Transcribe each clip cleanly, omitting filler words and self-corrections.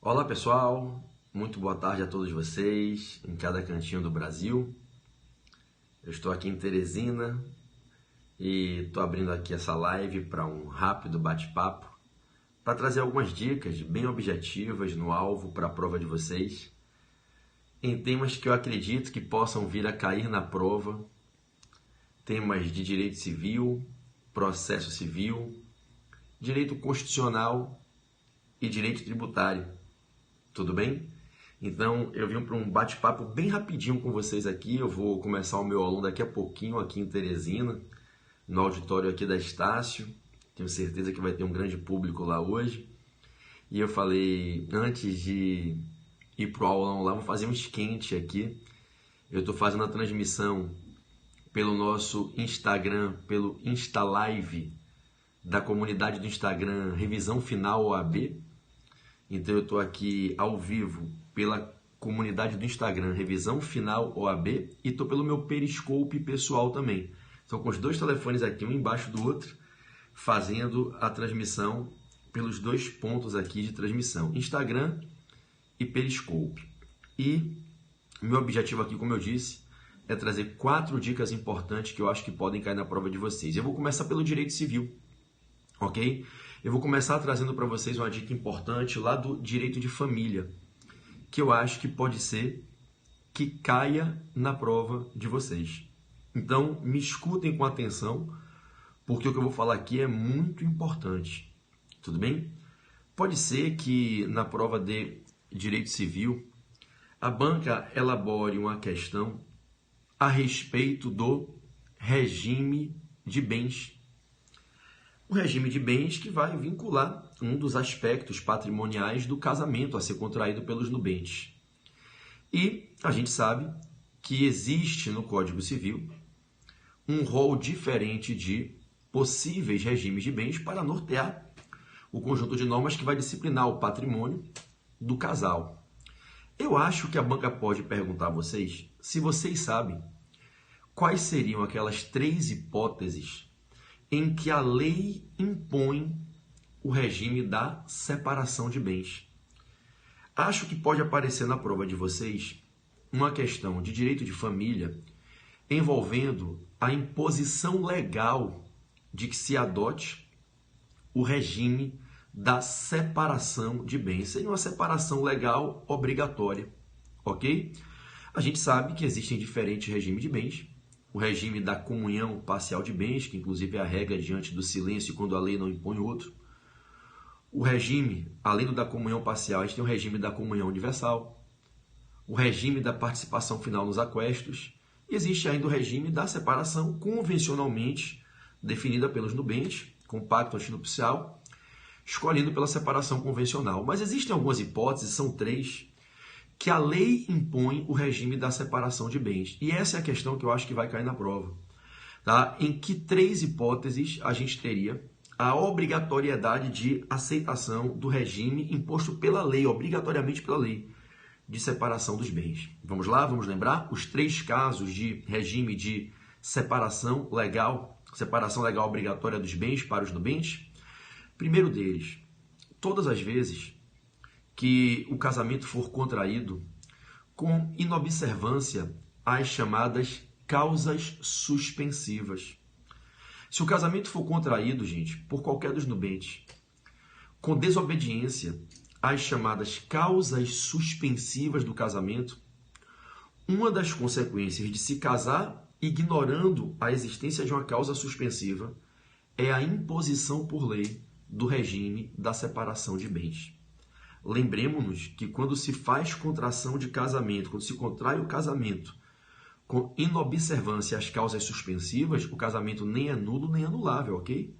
Olá pessoal, muito boa tarde a todos vocês, em cada cantinho do Brasil. Eu estou aqui em Teresina e estou abrindo aqui essa live para um rápido bate-papo, para trazer algumas dicas bem objetivas no alvo para a prova de vocês, em temas que eu acredito que possam vir a cair na prova, temas de direito civil, processo civil, direito constitucional e direito tributário. Tudo bem? Então, eu vim para um bate-papo bem rapidinho com vocês aqui. Eu vou começar o meu aluno daqui a pouquinho aqui em Teresina, no auditório aqui da Estácio. Tenho certeza que vai ter um grande público lá hoje. E eu falei, antes de ir para o aulão lá, vou fazer um esquente aqui. Eu estou fazendo a transmissão pelo nosso Instagram, pelo Insta Live da comunidade do Instagram Revisão Final OAB. Então eu estou aqui ao vivo pela comunidade do Instagram Revisão Final OAB e estou pelo meu Periscope pessoal também. Então com os dois telefones aqui, um embaixo do outro, fazendo a transmissão pelos dois pontos aqui de transmissão, Instagram e Periscope. E meu objetivo aqui, como eu disse, é trazer 4 dicas importantes que eu acho que podem cair na prova de vocês. Eu vou começar pelo direito civil, ok? Eu vou começar trazendo para vocês uma dica importante lá do direito de família, que eu acho que pode ser que caia na prova de vocês. Então, me escutem com atenção, porque o que eu vou falar aqui é muito importante. Tudo bem? Pode ser que na prova de direito civil, a banca elabore uma questão a respeito do regime de bens. O regime de bens que vai vincular um dos aspectos patrimoniais do casamento a ser contraído pelos nubentes. E a gente sabe que existe no Código Civil um rol diferente de possíveis regimes de bens para nortear o conjunto de normas que vai disciplinar o patrimônio do casal. Eu acho que a banca pode perguntar a vocês se vocês sabem quais seriam aquelas 3 hipóteses em que a lei impõe o regime da separação de bens. Acho que pode aparecer na prova de vocês uma questão de direito de família envolvendo a imposição legal de que se adote o regime da separação de bens. Seria uma separação legal obrigatória, ok? A gente sabe que existem diferentes regimes de bens. O regime da comunhão parcial de bens, que inclusive é a regra diante do silêncio quando a lei não impõe outro. O regime, além do da comunhão parcial, a gente tem o regime da comunhão universal. O regime da participação final nos aquestos. E existe ainda o regime da separação convencionalmente definida pelos nubentes, com pacto antinupcial, escolhendo pela separação convencional. Mas existem algumas hipóteses, são 3, que a lei impõe o regime da separação de bens. E essa é a questão que eu acho que vai cair na prova. Tá? Em que 3 hipóteses a gente teria a obrigatoriedade de aceitação do regime imposto pela lei, obrigatoriamente pela lei, de separação dos bens. Vamos lá, vamos lembrar? Os 3 casos de regime de separação legal obrigatória dos bens para os nubentes. Primeiro deles, todas as vezes que o casamento for contraído com inobservância às chamadas causas suspensivas. Se o casamento for contraído, gente, por qualquer dos nubentes, com desobediência às chamadas causas suspensivas do casamento, uma das consequências de se casar ignorando a existência de uma causa suspensiva é a imposição por lei do regime da separação de bens. Lembremos-nos que quando se faz contração de casamento, quando se contrai o casamento com inobservância às causas suspensivas, o casamento nem é nulo nem anulável, ok?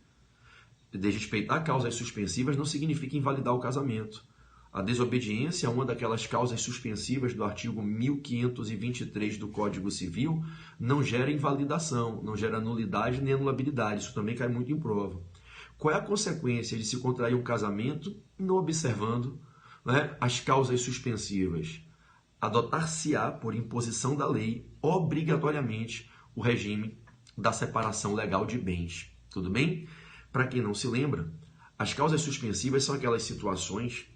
Desrespeitar causas suspensivas não significa invalidar o casamento. A desobediência é uma daquelas causas suspensivas do artigo 1523 do Código Civil, não gera invalidação, não gera nulidade nem anulabilidade, isso também cai muito em prova. Qual é a consequência de se contrair um casamento não observando, né, as causas suspensivas? Adotar-se-á, por imposição da lei, obrigatoriamente o regime da separação legal de bens. Tudo bem? Para quem não se lembra, as causas suspensivas são aquelas situações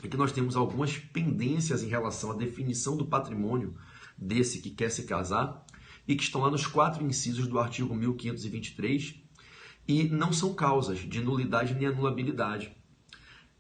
é que nós temos algumas pendências em relação à definição do patrimônio desse que quer se casar e que estão lá nos 4 incisos do artigo 1523 e não são causas de nulidade nem anulabilidade.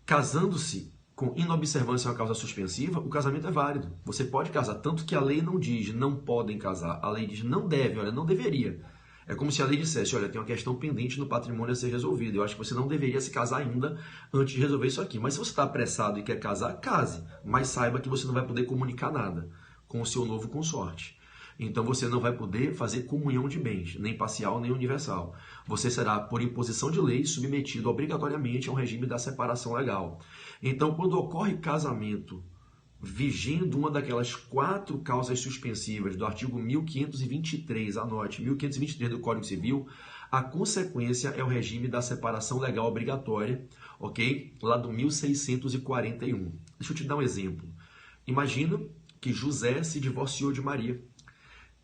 Casando-se com inobservância a uma causa suspensiva, o casamento é válido. Você pode casar, tanto que a lei não diz não podem casar, a lei diz não deve, olha, não deveria. É como se a lei dissesse, olha, tem uma questão pendente no patrimônio a ser resolvida. Eu acho que você não deveria se casar ainda antes de resolver isso aqui. Mas se você está apressado e quer casar, case. Mas saiba que você não vai poder comunicar nada com o seu novo consorte. Então você não vai poder fazer comunhão de bens, nem parcial nem universal. Você será, por imposição de lei, submetido obrigatoriamente a um regime da separação legal. Então, quando ocorre casamento vigendo uma daquelas 4 causas suspensivas do artigo 1523, anote, 1523 do Código Civil, a consequência é o regime da separação legal obrigatória, ok? Lá do 1641. Deixa eu te dar um exemplo. Imagina que José se divorciou de Maria,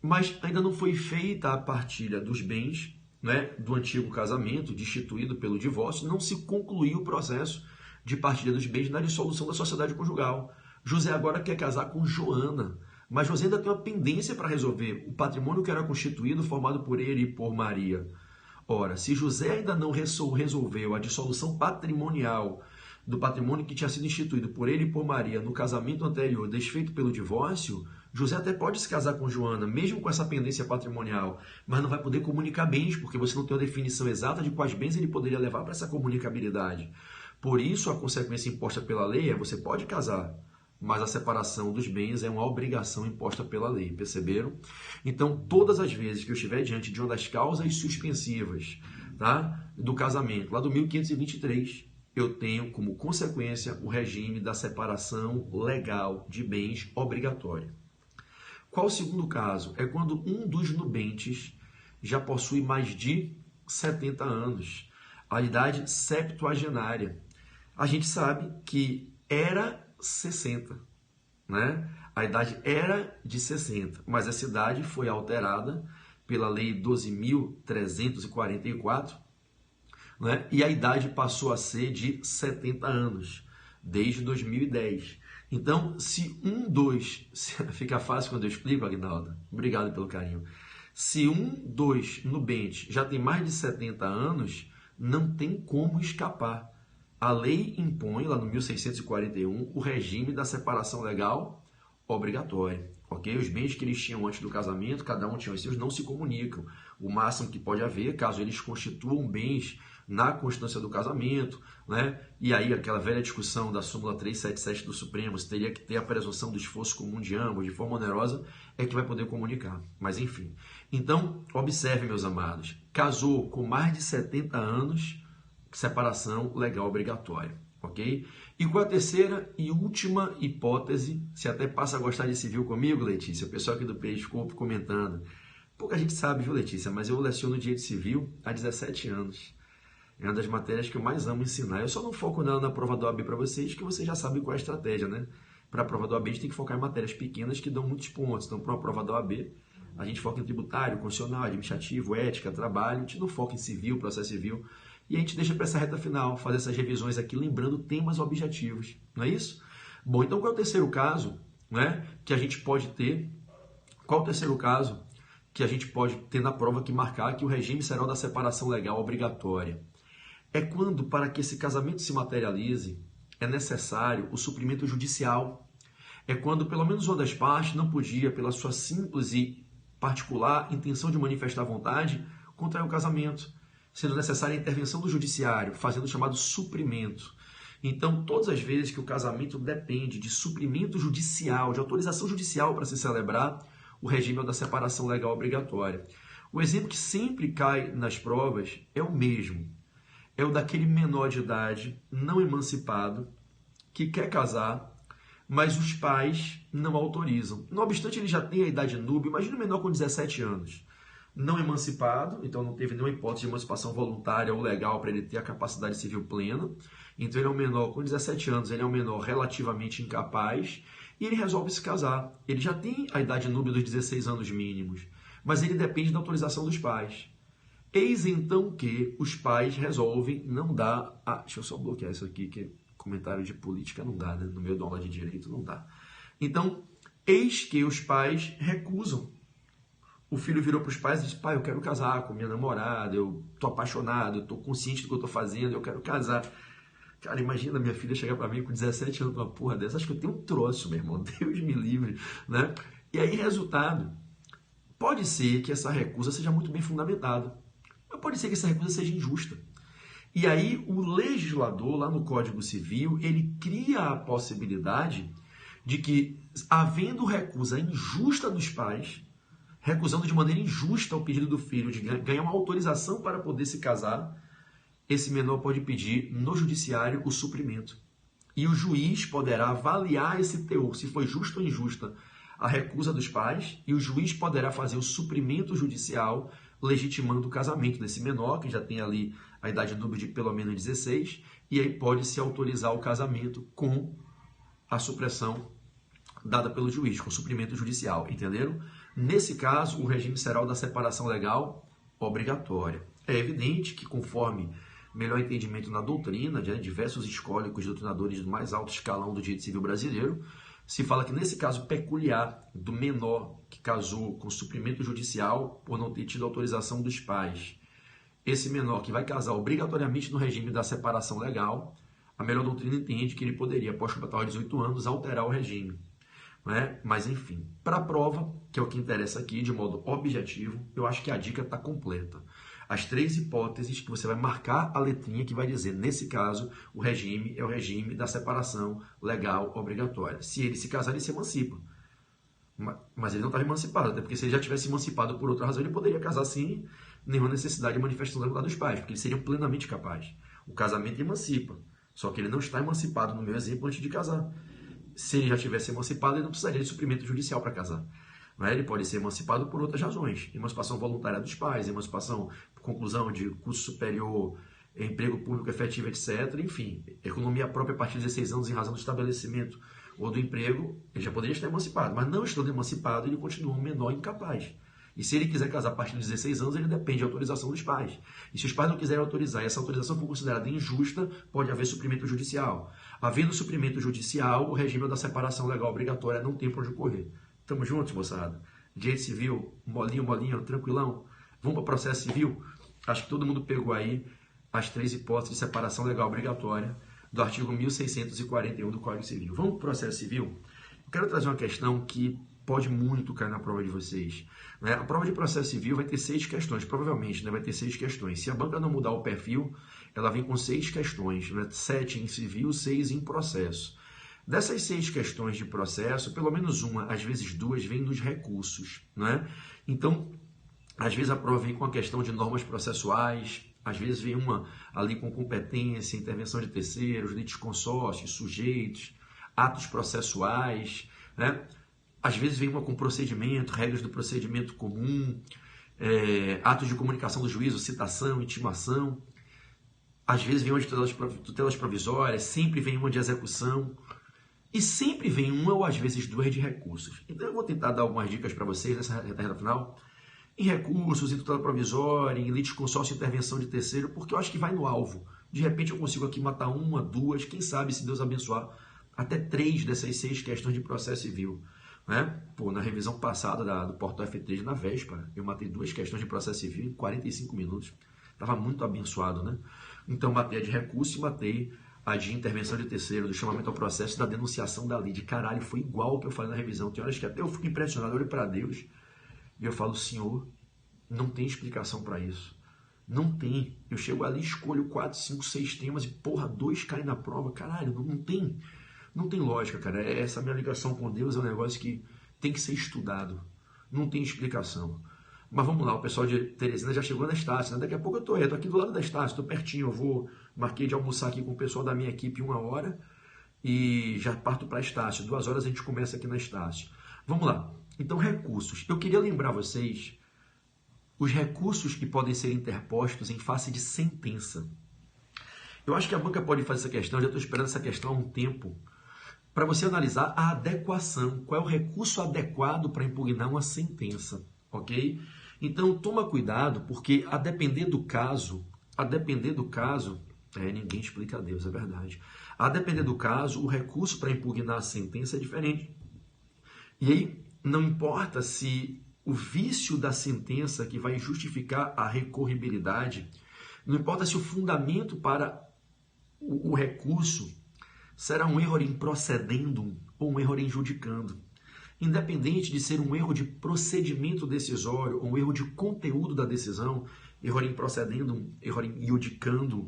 mas ainda não foi feita a partilha dos bens, né, do antigo casamento, destituído pelo divórcio, não se concluiu o processo de partilha dos bens na dissolução da sociedade conjugal. José agora quer casar com Joana, mas José ainda tem uma pendência para resolver, o patrimônio que era constituído, formado por ele e por Maria. Ora, se José ainda não resolveu a dissolução patrimonial do patrimônio que tinha sido instituído por ele e por Maria no casamento anterior, desfeito pelo divórcio, José até pode se casar com Joana, mesmo com essa pendência patrimonial, mas não vai poder comunicar bens, porque você não tem uma definição exata de quais bens ele poderia levar para essa comunicabilidade. Por isso, a consequência imposta pela lei é você pode casar, mas a separação dos bens é uma obrigação imposta pela lei, perceberam? Então, todas as vezes que eu estiver diante de uma das causas suspensivas, tá, do casamento, lá do 1523, eu tenho como consequência o regime da separação legal de bens obrigatória. Qual o segundo caso? É quando um dos nubentes já possui mais de 70 anos, a idade septuagenária. A gente sabe que era 60, né? A idade era de 60, mas essa idade foi alterada pela Lei 12.344, né? E a idade passou a ser de 70 anos, desde 2010. Então, se fica fácil quando eu explico, Aguinaldo, obrigado pelo carinho. Se dos nubentes já tem mais de 70 anos, não tem como escapar. A lei impõe, lá no 1641, o regime da separação legal obrigatória. Ok? Os bens que eles tinham antes do casamento, cada um tinha os seus, não se comunicam. O máximo que pode haver, caso eles constituam bens na constância do casamento, né? E aí aquela velha discussão da súmula 377 do Supremo, se teria que ter a presunção do esforço comum de ambos, de forma onerosa, é que vai poder comunicar. Mas enfim. Então, observe, meus amados, casou com mais de 70 anos, separação legal obrigatória, ok? E com a terceira e última hipótese, você até passa a gostar de civil comigo, Letícia, o pessoal aqui do Periscope comentando. Pouca gente sabe, viu, Letícia, mas eu leciono direito civil há 17 anos. É uma das matérias que eu mais amo ensinar. Eu só não foco nela na prova do OAB para vocês, que vocês já sabem qual é a estratégia, né? Para a prova do OAB, a gente tem que focar em matérias pequenas que dão muitos pontos. Então, para uma prova do OAB, a gente foca em tributário, constitucional, administrativo, ética, trabalho. A gente não foca em civil, processo civil. E a gente deixa para essa reta final, fazer essas revisões aqui, lembrando temas objetivos. Não é isso? Bom, então qual é o terceiro caso, né, que a gente pode ter? Qual é o terceiro caso que a gente pode ter na prova que marcar que o regime será o da separação legal obrigatória? É quando, para que esse casamento se materialize, é necessário o suprimento judicial. É quando, pelo menos uma das partes não podia, pela sua simples e particular intenção de manifestar vontade, contrair o casamento, sendo necessária a intervenção do judiciário, fazendo o chamado suprimento. Então, todas as vezes que o casamento depende de suprimento judicial, de autorização judicial para se celebrar, o regime é o da separação legal obrigatória. O exemplo que sempre cai nas provas é o mesmo. É o daquele menor de idade, não emancipado, que quer casar, mas os pais não autorizam. Não obstante ele já tem a idade núbia, imagina um menor com 17 anos. Não emancipado, então não teve nenhuma hipótese de emancipação voluntária ou legal para ele ter a capacidade civil plena. Então ele é um menor com 17 anos, ele é um menor relativamente incapaz e ele resolve se casar. Ele já tem a idade núbia dos 16 anos mínimos, mas ele depende da autorização dos pais. Eis então que os pais resolvem não dar... deixa eu só bloquear isso aqui, que Comentário de política não dá, né? No meio da aula de direito não dá. Então, eis que os pais recusam. O filho virou para os pais e disse: pai, eu quero casar com minha namorada, eu tô apaixonado, eu tô consciente do que eu tô fazendo, eu quero casar. Cara, imagina minha filha chegar para mim com 17 anos, uma porra dessa, acho que eu tenho um troço, meu irmão, Deus me livre, né? E aí, resultado, pode ser que essa recusa seja muito bem fundamentada, mas pode ser que essa recusa seja injusta. E aí o legislador, lá no Código Civil, ele cria a possibilidade de que, havendo recusa injusta dos pais, recusando de maneira injusta o pedido do filho de ganhar uma autorização para poder se casar, esse menor pode pedir no judiciário o suprimento. E o juiz poderá avaliar esse teor, se foi justa ou injusta a recusa dos pais, e o juiz poderá fazer o suprimento judicial, legitimando o casamento desse menor, que já tem ali a idade número de pelo menos 16, e aí pode-se autorizar o casamento com a supressão dada pelo juiz, com suprimento judicial, entenderam? Nesse caso, o regime será o da separação legal obrigatória. É evidente que, conforme melhor entendimento na doutrina, de diversos escólicos doutrinadores do mais alto escalão do direito civil brasileiro, se fala que nesse caso peculiar do menor que casou com suprimento judicial por não ter tido autorização dos pais, esse menor que vai casar obrigatoriamente no regime da separação legal, a melhor doutrina entende que ele poderia, após completar 18 anos, alterar o regime. Né? Mas enfim, para a prova, que é o que interessa aqui, de modo objetivo, eu acho que a dica está completa. As 3 hipóteses que você vai marcar a letrinha que vai dizer, nesse caso, o regime é o regime da separação legal obrigatória. Se ele se casar, ele se emancipa. Mas ele não estava emancipado, até porque se ele já tivesse emancipado por outra razão, ele poderia casar sem nenhuma necessidade de manifestação da vontade dos pais, porque ele seria plenamente capaz. O casamento emancipa, só que ele não está emancipado, no meu exemplo, antes de casar. Se ele já tivesse emancipado, ele não precisaria de suprimento judicial para casar. Mas ele pode ser emancipado por outras razões. Emancipação voluntária dos pais, emancipação por conclusão de curso superior, emprego público efetivo, etc. Enfim, economia própria a partir de 16 anos em razão do estabelecimento ou do emprego, ele já poderia estar emancipado. Mas não estando emancipado, ele continua um menor incapaz. E se ele quiser casar a partir de 16 anos, ele depende da autorização dos pais. E se os pais não quiserem autorizar e essa autorização for considerada injusta, pode haver suprimento judicial. Havendo suprimento judicial, o regime da separação legal obrigatória não tem para onde correr. Tamo juntos, moçada? Direito civil, molinho, tranquilão? Vamos para o processo civil? Acho que todo mundo pegou aí as 3 hipóteses de separação legal obrigatória do artigo 1641 do Código Civil. Vamos para o processo civil? Eu quero trazer uma questão que pode muito cair na prova de vocês. Né? A prova de processo civil vai ter 6 questões, provavelmente, né? Vai ter 6 questões. Se a banca não mudar o perfil, ela vem com 6 questões, né? 7 em civil, 6 em processo. Dessas 6 questões de processo, pelo menos uma, às vezes 2, vem nos recursos. Né? Então, às vezes a prova vem com a questão de normas processuais, às vezes vem uma ali com competência, intervenção de terceiros, litisconsórcios, sujeitos, atos processuais, né? Às vezes vem uma com procedimento, regras do procedimento comum, atos de comunicação do juízo, citação, intimação. Às vezes vem uma de tutelas provisórias, sempre vem uma de execução. E sempre vem uma ou às vezes 2 de recursos. Então eu vou tentar dar algumas dicas para vocês nessa reta final. Em recursos, em tutela provisória, em litisconsórcio e intervenção de terceiro, porque eu acho que vai no alvo. De repente eu consigo aqui matar 1, 2, quem sabe, se Deus abençoar, até 3 dessas 6 questões de processo civil. Né? Pô, na revisão passada do Portal F3 na véspera, eu matei 2 questões de processo civil em 45 minutos. Estava muito abençoado, né? Então matei a de recurso e matei a de intervenção de terceiro, do chamamento ao processo, da denunciação da lei. De caralho, foi igual ao que eu falei na revisão. Tem horas que até eu fico impressionado, eu olho para Deus e eu falo, Senhor, não tem explicação para isso. Não tem. Eu chego ali, escolho 4, 5, 6 temas e, porra, 2 caem na prova. Caralho, não tem lógica, cara. Essa minha ligação com Deus é um negócio que tem que ser estudado. Não tem explicação. Mas vamos lá, o pessoal de Teresina já chegou na Estácio, né? Daqui a pouco eu tô aqui do lado da Estácio, tô pertinho, marquei de almoçar aqui com o pessoal da minha equipe 1 hora e já parto para a Estácio. 2 horas a gente começa aqui na Estácio. Vamos lá. Então, recursos. Eu queria lembrar vocês os recursos que podem ser interpostos em face de sentença. Eu acho que a banca pode fazer essa questão, já estou esperando essa questão há um tempo, para você analisar a adequação, qual é o recurso adequado para impugnar uma sentença, ok? Então, toma cuidado, porque a depender do caso, ninguém explica a Deus, é verdade. A depender do caso, o recurso para impugnar a sentença é diferente. E aí, não importa se o vício da sentença que vai justificar a recorribilidade, não importa se o fundamento para o recurso será um erro em procedendum ou um erro em judicando. Independente de ser um erro de procedimento decisório ou um erro de conteúdo da decisão, erro em procedendum, erro em judicando,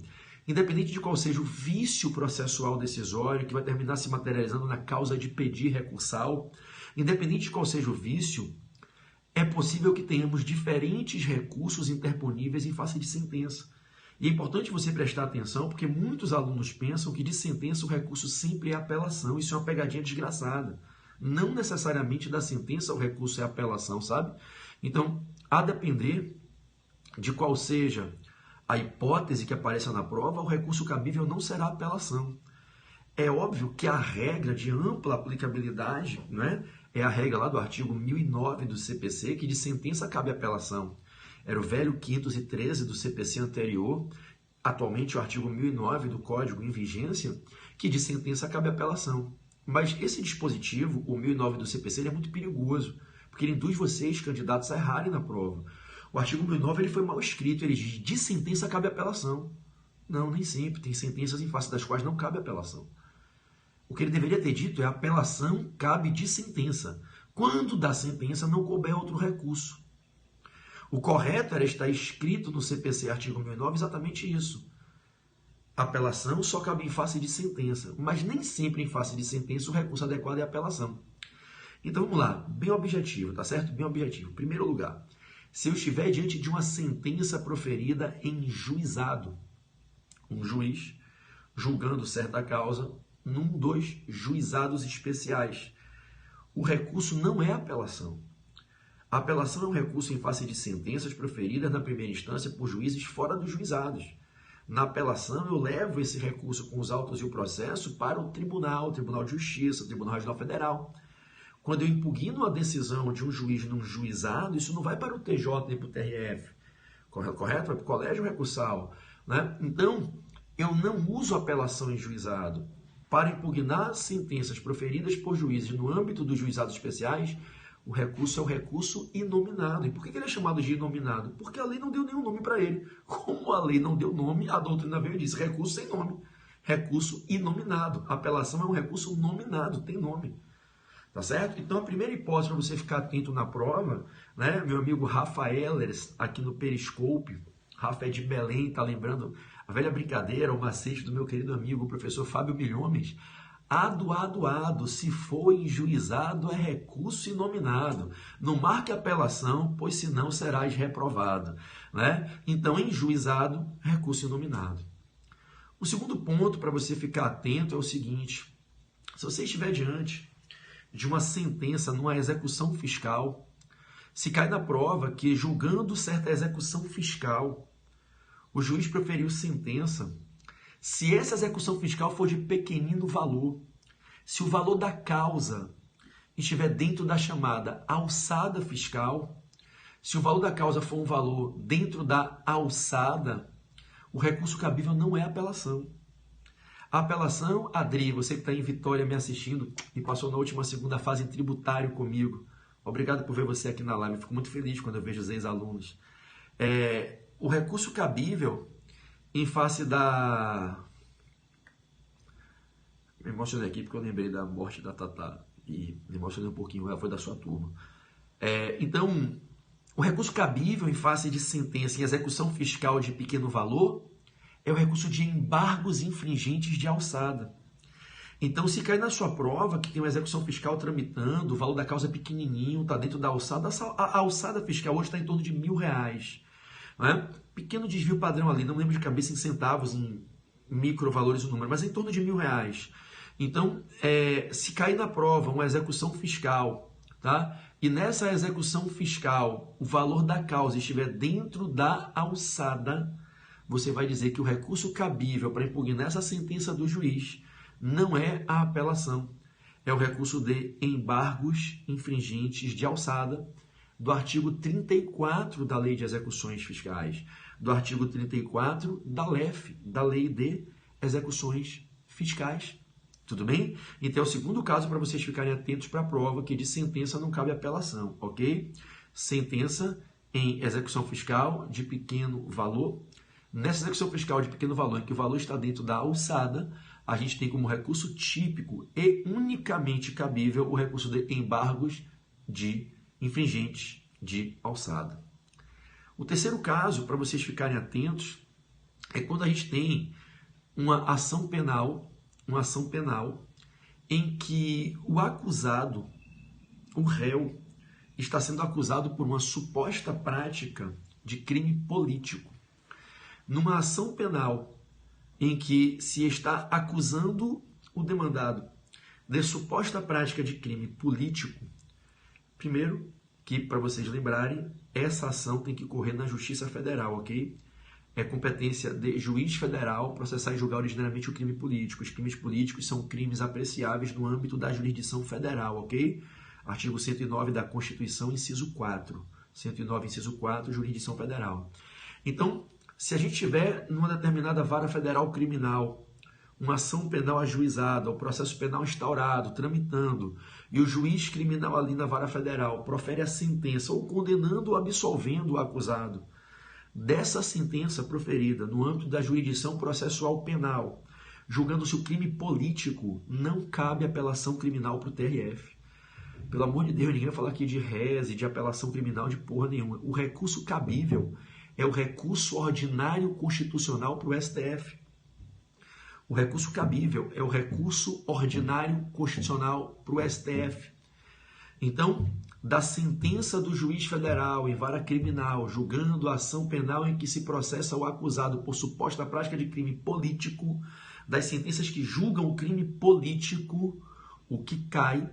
independente de qual seja o vício processual decisório que vai terminar se materializando na causa de pedir recursal, independente de qual seja o vício, é possível que tenhamos diferentes recursos interponíveis em face de sentença. E é importante você prestar atenção, porque muitos alunos pensam que de sentença o recurso sempre é apelação. Isso é uma pegadinha desgraçada. Não necessariamente da sentença o recurso é apelação, sabe? Então, a depender de qual seja a hipótese que apareça na prova, o recurso cabível não será apelação. É óbvio que a regra de ampla aplicabilidade, né, é a regra lá do artigo 1009 do CPC, que de sentença cabe apelação. Era o velho 513 do CPC anterior, atualmente o artigo 1009 do Código em vigência, que de sentença cabe apelação. Mas esse dispositivo, o 1009 do CPC, ele é muito perigoso, porque ele induz vocês, candidatos, a errarem na prova. O artigo 1009 ele foi mal escrito, ele diz de sentença cabe apelação. Não, nem sempre. Tem sentenças em face das quais não cabe apelação. O que ele deveria ter dito é apelação cabe de sentença, quando da sentença não couber outro recurso. O correto era estar escrito no CPC artigo 1009 exatamente isso. Apelação só cabe em face de sentença, mas nem sempre em face de sentença o recurso adequado é apelação. Então vamos lá, bem objetivo, tá certo? Bem objetivo. Em primeiro lugar, se eu estiver diante de uma sentença proferida em juizado, um juiz julgando certa causa num dos juizados especiais, o recurso não é apelação. A apelação é um recurso em face de sentenças proferidas na primeira instância por juízes fora dos juizados. Na apelação, eu levo esse recurso com os autos e o processo para o Tribunal de Justiça, o Tribunal Regional Federal. Quando eu impugno a decisão de um juiz num juizado, isso não vai para o TJ nem para o TRF, correto? Vai para o colégio recursal, né? Então, eu não uso apelação em juizado. Para impugnar sentenças proferidas por juízes no âmbito dos juizados especiais, o recurso é o recurso inominado. E por que ele é chamado de inominado? Porque a lei não deu nenhum nome para ele. Como a lei não deu nome, a doutrina veio e disse recurso sem nome. Recurso inominado. A apelação é um recurso nominado, tem nome. Tá certo? Então, a primeira hipótese para você ficar atento na prova, né? Meu amigo Rafaelers, aqui no Periscope, Rafa é de Belém, tá lembrando a velha brincadeira, o macete do meu querido amigo, o professor Fábio Milhomes. Ado, se for enjuizado, é recurso inominado. Não marque apelação, pois senão serás reprovado. Né? Então, enjuizado, recurso inominado. O segundo ponto para você ficar atento é o seguinte: se você estiver diante de uma sentença numa execução fiscal, se cai na prova que, julgando certa execução fiscal, o juiz proferiu sentença, se essa execução fiscal for de pequenino valor, se o valor da causa estiver dentro da chamada alçada fiscal, se o valor da causa for um valor dentro da alçada, o recurso cabível não é apelação. A apelação, Adri, você que está em Vitória me assistindo e passou na última segunda fase em tributário comigo, obrigado por ver você aqui na live, fico muito feliz quando eu vejo os ex-alunos. O recurso cabível em face da... Me emocionei aqui porque eu lembrei da morte da Tatá e me emocionei um pouquinho, ela foi da sua turma. Então, o recurso cabível em face de sentença em execução fiscal de pequeno valor é o recurso de embargos infringentes de alçada. Então, se cair na sua prova que tem uma execução fiscal tramitando, o valor da causa é pequenininho, está dentro da alçada, a alçada fiscal hoje está em torno de R$1.000. Né? Pequeno desvio padrão ali, não lembro de cabeça em centavos, em microvalores o número, mas é em torno de R$1.000. Então, se cair na prova uma execução fiscal, tá? E nessa execução fiscal o valor da causa estiver dentro da alçada, você vai dizer que o recurso cabível para impugnar essa sentença do juiz não é a apelação, é o recurso de embargos infringentes de alçada do artigo 34 da Lei de Execuções Fiscais, do artigo 34 da LEF, da Lei de Execuções Fiscais. fiscais. Tudo bem? Então é o segundo caso para vocês ficarem atentos para a prova, que de sentença não cabe apelação, ok? Sentença em execução fiscal de pequeno valor. Nessa execução fiscal de pequeno valor, em que o valor está dentro da alçada, a gente tem como recurso típico e unicamente cabível o recurso de embargos de infringentes de alçada. O terceiro caso, para vocês ficarem atentos, é quando a gente tem uma ação penal em que o acusado, o réu, está sendo acusado por uma suposta prática de crime político. Numa ação penal em que se está acusando o demandado de suposta prática de crime político, primeiro, que para vocês lembrarem, essa ação tem que correr na Justiça Federal, ok? É competência de juiz federal processar e julgar originariamente o crime político. Os crimes políticos são crimes apreciáveis no âmbito da jurisdição federal, ok? Artigo 109 da Constituição, inciso 4. 109, inciso 4, jurisdição federal. Então, se a gente tiver numa determinada vara federal criminal uma ação penal ajuizada, o processo penal instaurado, tramitando, e o juiz criminal ali na vara federal profere a sentença ou condenando ou absolvendo o acusado dessa sentença proferida no âmbito da jurisdição processual penal, julgando-se o crime político, não cabe apelação criminal para o TRF. Pelo amor de Deus, ninguém vai falar aqui de reze, de apelação criminal, de porra nenhuma. O recurso cabível é o recurso ordinário constitucional para o STF. O recurso cabível é o recurso ordinário constitucional para o STF. Então, da sentença do juiz federal em vara criminal, julgando a ação penal em que se processa o acusado por suposta prática de crime político, das sentenças que julgam o crime político, o que cai,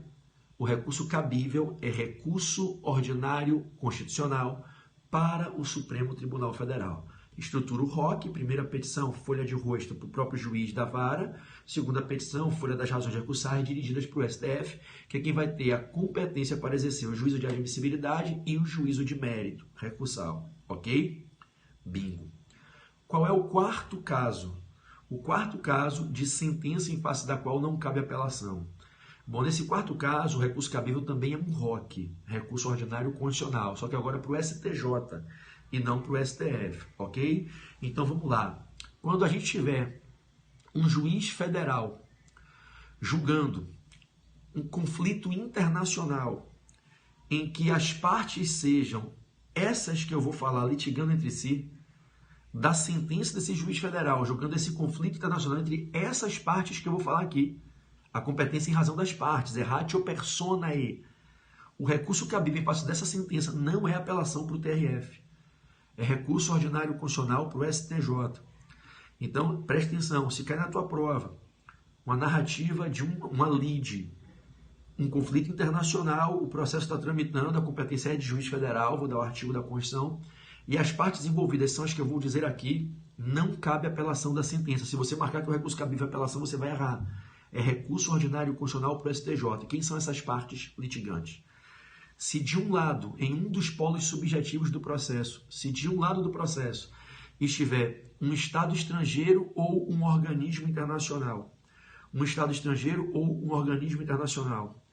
o recurso cabível é recurso ordinário constitucional para o Supremo Tribunal Federal. Estrutura o ROC, primeira petição, folha de rosto para o próprio juiz da vara, segunda petição, folha das razões recursais dirigidas para o STF, que é quem vai ter a competência para exercer o juízo de admissibilidade e o juízo de mérito recursal, ok? Bingo. Qual é o quarto caso? O quarto caso de sentença em face da qual não cabe apelação. Bom, nesse quarto caso, o recurso cabível também é um ROC, recurso ordinário constitucional, só que agora para o STJ e não para o STF, ok? Então vamos lá. Quando a gente tiver um juiz federal julgando um conflito internacional em que as partes sejam essas que eu vou falar litigando entre si, da sentença desse juiz federal julgando esse conflito internacional entre essas partes que eu vou falar aqui, a competência em razão das partes, é ratio personae. O recurso cabível em face dessa sentença não é apelação para o TRF. É recurso ordinário constitucional para o STJ. Então, preste atenção, se cai na tua prova uma narrativa de uma lide, um conflito internacional, o processo está tramitando, a competência é de juiz federal, vou dar o artigo da Constituição, e as partes envolvidas são as que eu vou dizer aqui, não cabe apelação da sentença. Se você marcar que o recurso cabível é apelação, você vai errar. É recurso ordinário constitucional para o STJ. Quem são essas partes litigantes? Se de um lado, em um dos polos subjetivos do processo, se de um lado do processo estiver um Estado estrangeiro ou um organismo internacional, um Estado estrangeiro ou um organismo internacional,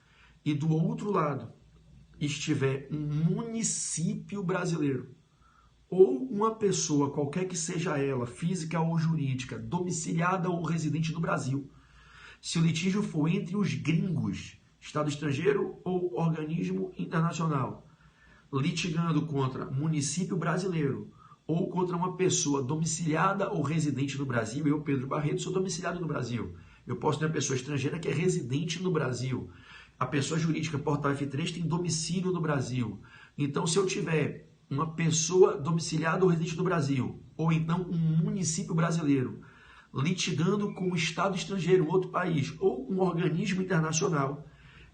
e do outro lado estiver um município brasileiro, ou uma pessoa, qualquer que seja ela, física ou jurídica, domiciliada ou residente no Brasil, se o litígio for entre os gringos, Estado estrangeiro ou organismo internacional, litigando contra município brasileiro ou contra uma pessoa domiciliada ou residente no Brasil, eu, Pedro Barreto, sou domiciliado no Brasil. Eu posso ter uma pessoa estrangeira que é residente no Brasil. A pessoa jurídica Portal F3 tem domicílio no Brasil. Então, se eu tiver uma pessoa domiciliada ou residente no Brasil, ou então um município brasileiro, litigando com um Estado estrangeiro, outro país, ou um organismo internacional,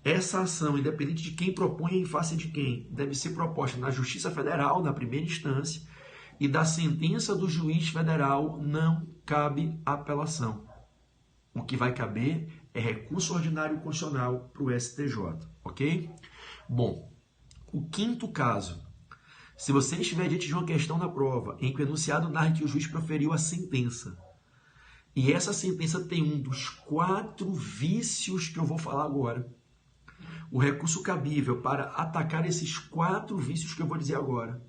essa ação, independente de quem propõe em face de quem, deve ser proposta na Justiça Federal, na primeira instância, e da sentença do juiz federal não cabe apelação. O que vai caber é recurso ordinário constitucional para o STJ, ok? Bom, o quinto caso. Se você estiver diante de uma questão na prova em que o enunciado narra que o juiz proferiu a sentença E essa sentença tem um dos 4 vícios que eu vou falar agora. O recurso cabível para atacar esses 4 vícios que eu vou dizer agora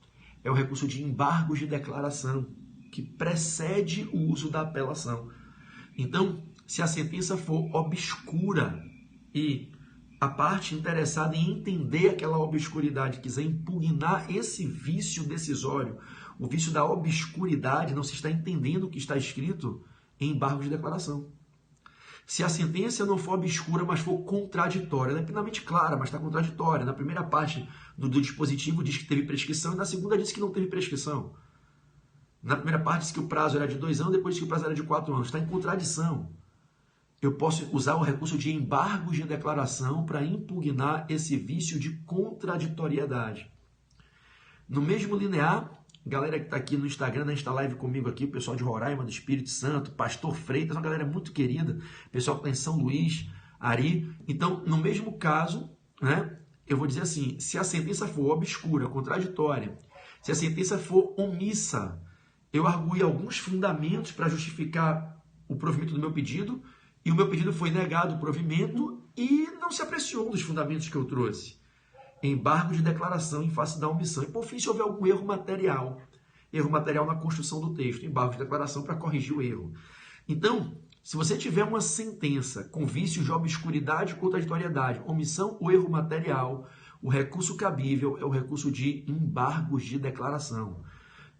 é o recurso de embargos de declaração, que precede o uso da apelação. Então, se a sentença for obscura e a parte interessada em entender aquela obscuridade quiser impugnar esse vício decisório, o vício da obscuridade, não se está entendendo o que está escrito em embargo de declaração. Se a sentença não for obscura, mas for contraditória, ela é plenamente clara, mas está contraditória. Na primeira parte do dispositivo diz que teve prescrição e na segunda diz que não teve prescrição. Na primeira parte diz que o prazo era de 2 anos, depois diz que o prazo era de 4 anos. Está em contradição. Eu posso usar o recurso de embargos de declaração para impugnar esse vício de contraditoriedade. No mesmo linear, galera que está aqui no Instagram, na Insta Live comigo aqui, o pessoal de Roraima, do Espírito Santo, Pastor Freitas, uma galera muito querida, pessoal que está em São Luís, Ari. Então, no mesmo caso, né, eu vou dizer assim, se a sentença for obscura, contraditória, se a sentença for omissa, eu arguí alguns fundamentos para justificar o provimento do meu pedido, e o meu pedido foi negado o provimento e não se apreciou dos fundamentos que eu trouxe. Embargo de declaração em face da omissão. E por fim, se houver algum erro material na construção do texto, embargo de declaração para corrigir o erro. Então, se você tiver uma sentença com vícios de obscuridade e contraditoriedade, omissão ou erro material, o recurso cabível é o recurso de embargos de declaração.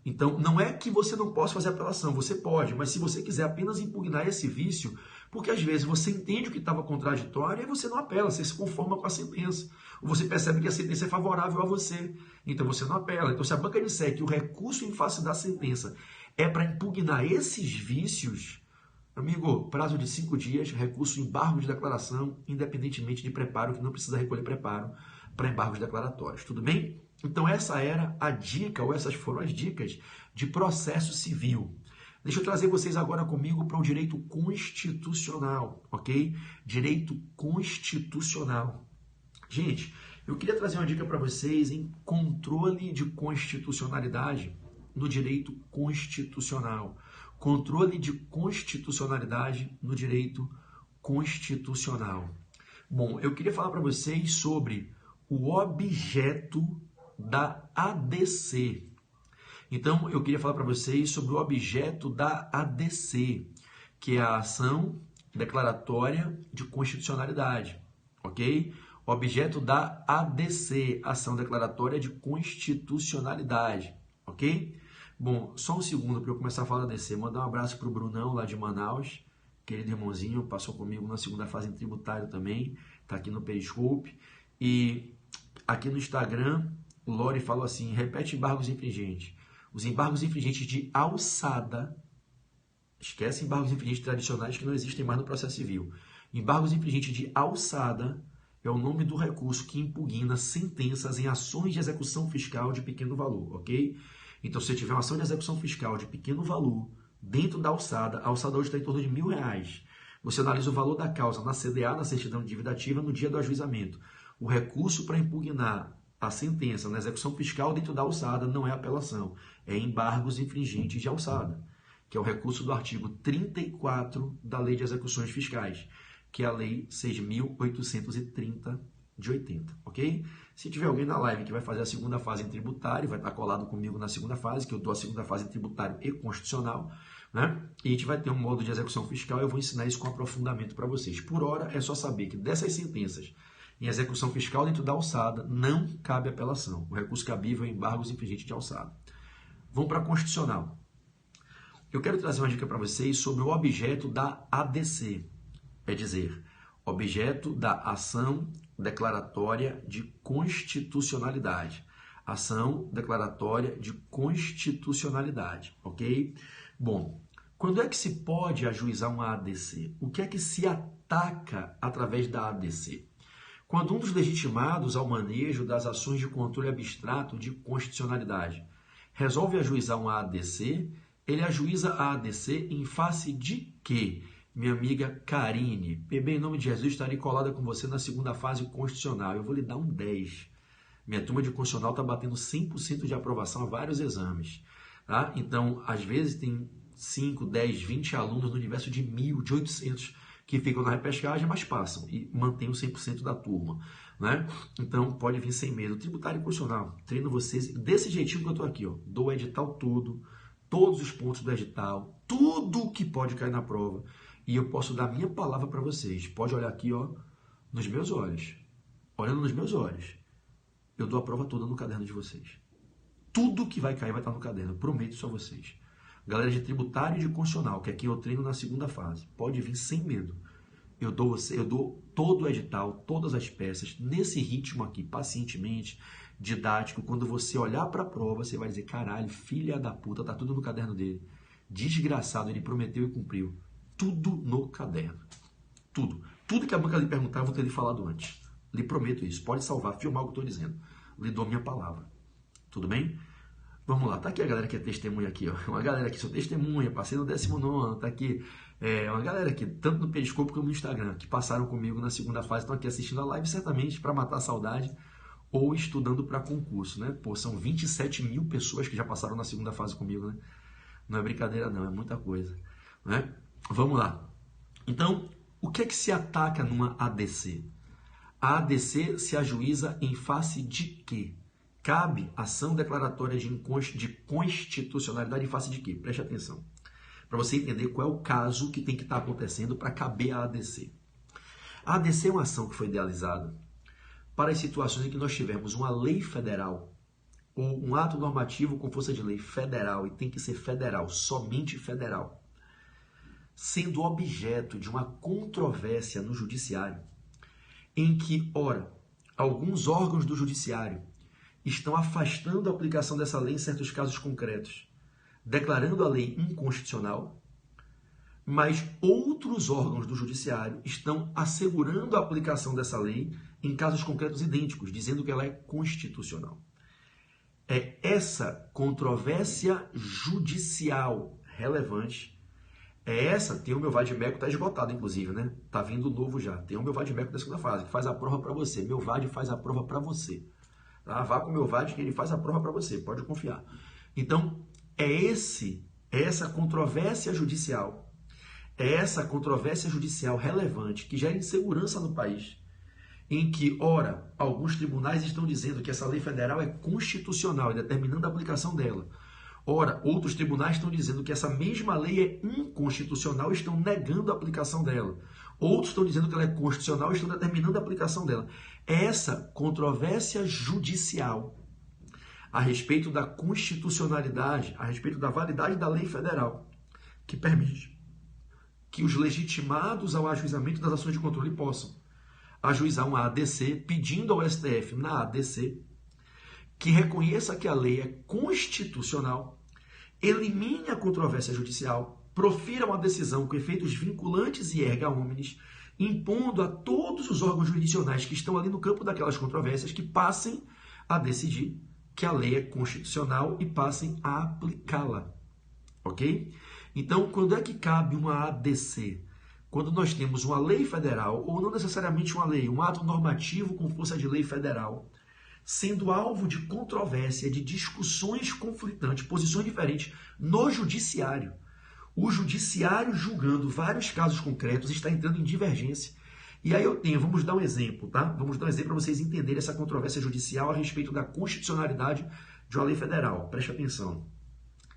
Então, não é que você não possa fazer apelação, você pode, mas se você quiser apenas impugnar esse vício, porque às vezes você entende o que estava contraditório e você não apela, você se conforma com a sentença. Ou você percebe que a sentença é favorável a você, então você não apela. Então, se a banca disser que o recurso em face da sentença é para impugnar esses vícios, amigo, prazo de 5 dias, recurso embargo de declaração, independentemente de preparo, que não precisa recolher preparo para embargos declaratórios. Tudo bem? Então, essa era a dica, ou essas foram as dicas de processo civil. Deixa eu trazer vocês agora comigo para o direito constitucional, ok? Direito constitucional. Gente, eu queria trazer uma dica para vocês em controle de constitucionalidade no direito constitucional. Controle de constitucionalidade no direito constitucional. Bom, eu queria falar para vocês sobre o objeto da ADC. Então, eu queria falar para vocês sobre o objeto da ADC, que é a ação declaratória de constitucionalidade, ok? Objeto da ADC, ação declaratória de constitucionalidade, ok? Bom, só um segundo para eu começar a falar da ADC. Mandar um abraço para o Brunão, lá de Manaus, querido irmãozinho, passou comigo na segunda fase em tributário também, está aqui no Periscope. E aqui no Instagram, o Lore falou assim, repete embargos infringentes. Os embargos infringentes de alçada, esquece embargos infringentes tradicionais que não existem mais no processo civil. Embargos infringentes de alçada é o nome do recurso que impugna sentenças em ações de execução fiscal de pequeno valor, ok? Então, se você tiver uma ação de execução fiscal de pequeno valor dentro da alçada, a alçada hoje está em torno de R$1.000. Você analisa o valor da causa na CDA, na certidão de dívida ativa, no dia do ajuizamento. O recurso para impugnar a sentença na execução fiscal dentro da alçada não é apelação, é embargos infringentes de alçada, que é o recurso do artigo 34 da Lei de Execuções Fiscais, que é a Lei 6.830 de 80, ok? Se tiver alguém na live que vai fazer a segunda fase em tributário, vai estar colado comigo na segunda fase, que eu dou a segunda fase em tributário e constitucional, né? E a gente vai ter um modo de execução fiscal e eu vou ensinar isso com aprofundamento para vocês. Por hora, é só saber que dessas sentenças em execução fiscal dentro da alçada, não cabe apelação. O recurso cabível é embargos infringentes de alçada. Vamos para a constitucional. Eu quero trazer uma dica para vocês sobre o objeto da ADC. É dizer, objeto da ação declaratória de constitucionalidade. Ação declaratória de constitucionalidade, ok? Bom, quando é que se pode ajuizar uma ADC? O que é que se ataca através da ADC? Quando um dos legitimados ao manejo das ações de controle abstrato de constitucionalidade resolve ajuizar uma ADC, ele ajuiza a ADC em face de quê? Minha amiga Karine, PB, em nome de Jesus, estarei colada com você na segunda fase constitucional. Eu vou lhe dar um 10. Minha turma de constitucional está batendo 100% de aprovação a vários exames. Tá? Então, às vezes tem 5, 10, 20 alunos no universo de 1.000, de 800 que ficam na repescagem, mas passam e mantêm o 100% da turma, né? Então, pode vir sem medo. Tributário e constitucional, treino vocês desse jeitinho que eu estou aqui, ó. Dou o edital todo, todos os pontos do edital, tudo que pode cair na prova. E eu posso dar minha palavra para vocês. Pode olhar aqui, ó, nos meus olhos. Olhando nos meus olhos. Eu dou a prova toda no caderno de vocês. Tudo que vai cair vai estar no caderno. Prometo isso a vocês. Galera de tributário e de constitucional, que é quem eu treino na segunda fase, pode vir sem medo. Eu dou todo o edital, todas as peças, nesse ritmo aqui, pacientemente, didático. Quando você olhar para a prova, você vai dizer, caralho, filha da puta, tá tudo no caderno dele. Desgraçado, ele prometeu e cumpriu. Tudo no caderno. Tudo. Tudo que a banca lhe perguntar, eu vou ter lhe falado antes. Lhe prometo isso. Pode salvar, filmar o que eu estou dizendo. Lhe dou minha palavra. Tudo bem? Vamos lá, tá aqui a galera que é testemunha aqui, ó. Uma galera que sou testemunha, passei no 19º, tá aqui. Uma galera aqui, tanto no Periscope como no Instagram, que passaram comigo na segunda fase, estão aqui assistindo a live, certamente para matar a saudade ou estudando para concurso, né? Pô, são 27 mil pessoas que já passaram na segunda fase comigo, né? Não é brincadeira não, é muita coisa, né? Vamos lá. Então, o que é que se ataca numa ADC? A ADC se ajuiza em face de quê? Cabe ação declaratória de constitucionalidade em face de quê? Preste atenção. Para você entender qual é o caso que tem que estar acontecendo para caber a ADC. A ADC é uma ação que foi idealizada para as situações em que nós tivermos uma lei federal ou um ato normativo com força de lei federal, e tem que ser federal, somente federal, sendo objeto de uma controvérsia no judiciário, em que, ora, alguns órgãos do judiciário estão afastando a aplicação dessa lei em certos casos concretos, declarando a lei inconstitucional, mas outros órgãos do judiciário estão assegurando a aplicação dessa lei em casos concretos idênticos, dizendo que ela é constitucional. É essa controvérsia judicial relevante, tem o meu Vadimeco, está esgotado inclusive, né? Tá vindo novo já, tem o meu Vadimeco da segunda fase, que faz a prova para você, meu VAD faz a prova para você. Tá? Vá com o meu VAD que ele faz a prova para você, pode confiar. Então, essa controvérsia judicial, essa controvérsia judicial relevante que gera insegurança no país, em que, ora, alguns tribunais estão dizendo que essa lei federal é constitucional e determinando a aplicação dela. Ora, outros tribunais estão dizendo que essa mesma lei é inconstitucional e estão negando a aplicação dela. Outros estão dizendo que ela é constitucional e estão determinando a aplicação dela. Essa controvérsia judicial a respeito da constitucionalidade, a respeito da validade da lei federal, que permite que os legitimados ao ajuizamento das ações de controle possam ajuizar uma ADC, pedindo ao STF na ADC que reconheça que a lei é constitucional, elimine a controvérsia judicial, profira uma decisão com efeitos vinculantes e erga omnes, impondo a todos os órgãos jurisdicionais que estão ali no campo daquelas controvérsias que passem a decidir que a lei é constitucional e passem a aplicá-la. Ok? Então, quando é que cabe uma ADC? Quando nós temos uma lei federal, ou não necessariamente uma lei, um ato normativo com força de lei federal, sendo alvo de controvérsia, de discussões conflitantes, posições diferentes no judiciário. O judiciário, julgando vários casos concretos, está entrando em divergência. E aí vamos dar um exemplo, tá? Vamos dar um exemplo para vocês entenderem essa controvérsia judicial a respeito da constitucionalidade de uma lei federal. Preste atenção.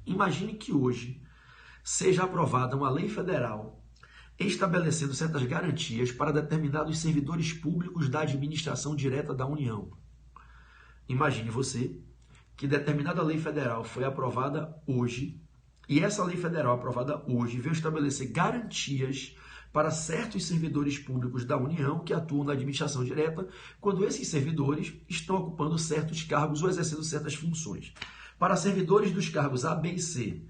Imagine que hoje seja aprovada uma lei federal estabelecendo certas garantias para determinados servidores públicos da administração direta da União. Imagine você que determinada lei federal foi aprovada hoje, e essa lei federal aprovada hoje veio estabelecer garantias para certos servidores públicos da União que atuam na administração direta, quando esses servidores estão ocupando certos cargos ou exercendo certas funções. Para servidores dos cargos A, B e C,